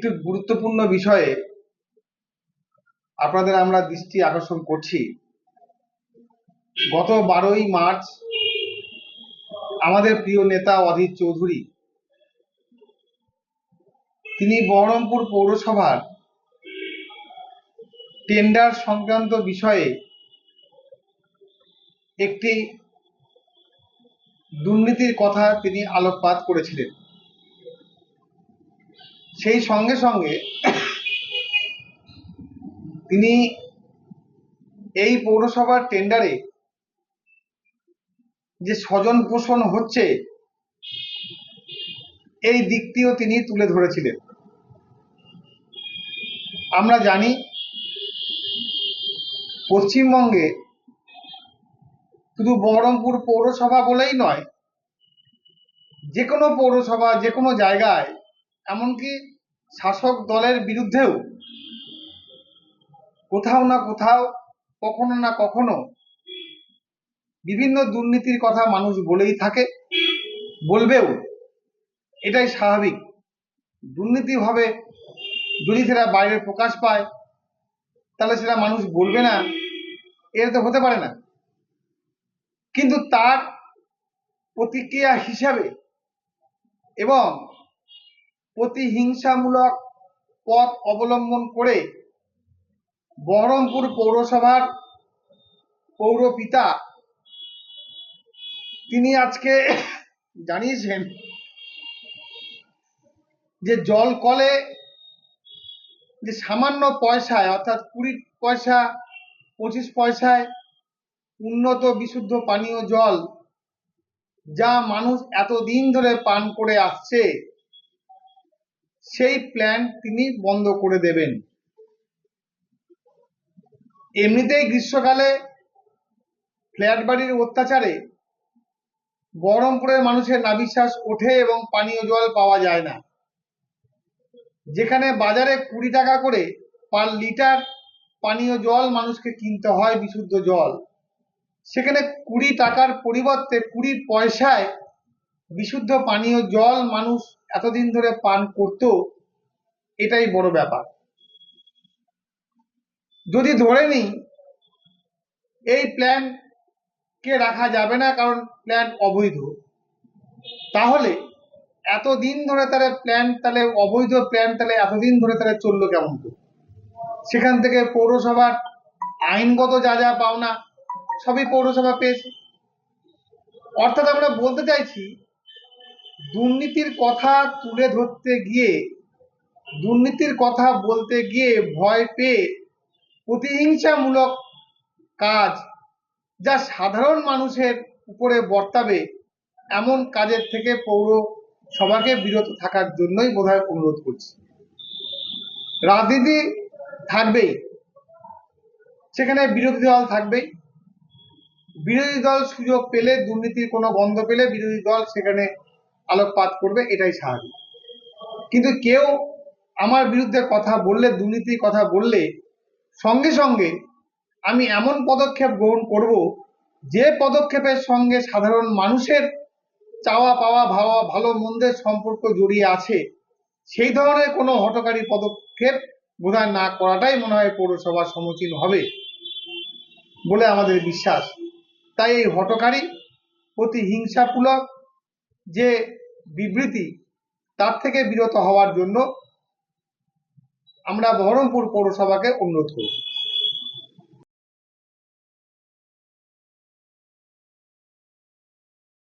একটি গুরুত্বপূর্ণ বিষয়ে আপনাদের আমরা দৃষ্টি আকর্ষণ করছি। গত 12ই মার্চ আমাদের প্রিয় নেতা অধীর চৌধুরী তিনি বহরমপুর পৌরসভার টেন্ডার সংক্রান্ত বিষয়ে একটি দুর্নীতির কথা তিনি আলোকপাত করেছিলেন। সেই সঙ্গে সঙ্গে তিনি এই পৌরসভার টেন্ডারে যে স্বজন পোষণ হচ্ছে এই দিকটিও তিনি তুলে ধরেছিলেন। আমরা জানি পশ্চিমবঙ্গে শুধু বহরমপুর পৌরসভা বলেই নয়, যে কোনো পৌরসভা যে কোনো জায়গায়, এমনকি শাসক দলের বিরুদ্ধেও কোথাও না কোথাও কখনো না কখনো বিভিন্ন দুর্নীতির কথা মানুষ বলেই থাকে, বলবেও। এটাই স্বাভাবিক। দুর্নীতি হবে যদি সেটা বাইরে প্রকাশ পায় তাহলে সেটা মানুষ বলবে না, এটা তো হতে পারে না। কিন্তু তার প্রতিক্রিয়া হিসাবে এবং প্রতিহিংসামূলক পথ অবলম্বন করে বহরমপুর পৌরসভার পৌরপিতা তিনি আজকে জানিয়েছেন যে জল কলে যে সামান্য পয়সায়, অর্থাৎ 20 পয়সা 25 পয়সায় উন্নত বিশুদ্ধ পানীয় জল যা মানুষ এতদিন ধরে পান করে আসছে, সেই প্ল্যান্ট তিনি বন্ধ করে দেবেন। এমনিতেই গ্রীষ্মকালে ফ্ল্যাট বাড়ির অত্যাচারে বহরমপুরের মানুষের নাভিশ্বাস ওঠে এবং পানীয় জল পাওয়া যায় না। যেখানে বাজারে 20 টাকা করে পার লিটার পানীয় জল মানুষকে কিনতে হয় বিশুদ্ধ জল, সেখানে 20 টাকার পরিবর্তে 20 পয়সায় বিশুদ্ধ পানীয় জল মানুষ এতদিন ধরে পান করত। এটাই বড় ব্যাপার। যদি ধরে নিই এই প্ল্যান্টকে রাখা যাবে না কারণ প্ল্যান্ট অবৈধ, তাহলে এতদিন ধরে তাহলে প্ল্যান্ট, তাহলে অবৈধ প্ল্যান্ট তাহলে এতদিন ধরে তাহলে চললো কেমন করে? সেখান থেকে পৌরসভার আইনগত যা যা পাওনা সবই পৌরসভা পেয়েছে। অর্থাৎ আমরা বলতে চাইছি, দুর্নীতির কথা তুলে ধরতে গিয়ে, দুর্নীতির কথা বলতে গিয়ে ভয় পেয়ে প্রতিহিংসামূলক কাজ যা সাধারণ মানুষের উপরে বর্তাবে, এমন কাজের থেকে পৌরসভাকে বিরত থাকার জন্যই বোধহয় অনুরোধ করছি। রাজনীতি থাকবেই, সেখানে বিরোধী দল থাকবেই। বিরোধী দল সুযোগ পেলে, দুর্নীতির কোনো গন্ধ পেলে বিরোধী দল সেখানে আলোকপাত করবে, এটাই স্বাভাবিক। কিন্তু কেউ আমার বিরুদ্ধে কথা বললে, দুর্নীতির কথা বললে, সঙ্গে সঙ্গে আমি এমন পদক্ষেপ গ্রহণ করব যে পদক্ষেপের সঙ্গে সাধারণ মানুষের চাওয়া পাওয়া, ভালো মন্দের সম্পর্ক জড়িয়ে আছে, সেই ধরনের কোনো হঠকারী পদক্ষেপ বোধহয় না করাটাই মনে হয় পৌরসভা সমীচীন হবে বলে আমাদের বিশ্বাস। তাই এই হঠকারী প্রতিহিংসামূলক যে বিবৃতি, তার থেকে বিরত হওয়ার জন্য আমরা বহরমপুর পৌরসভাকে অনুরোধ করব।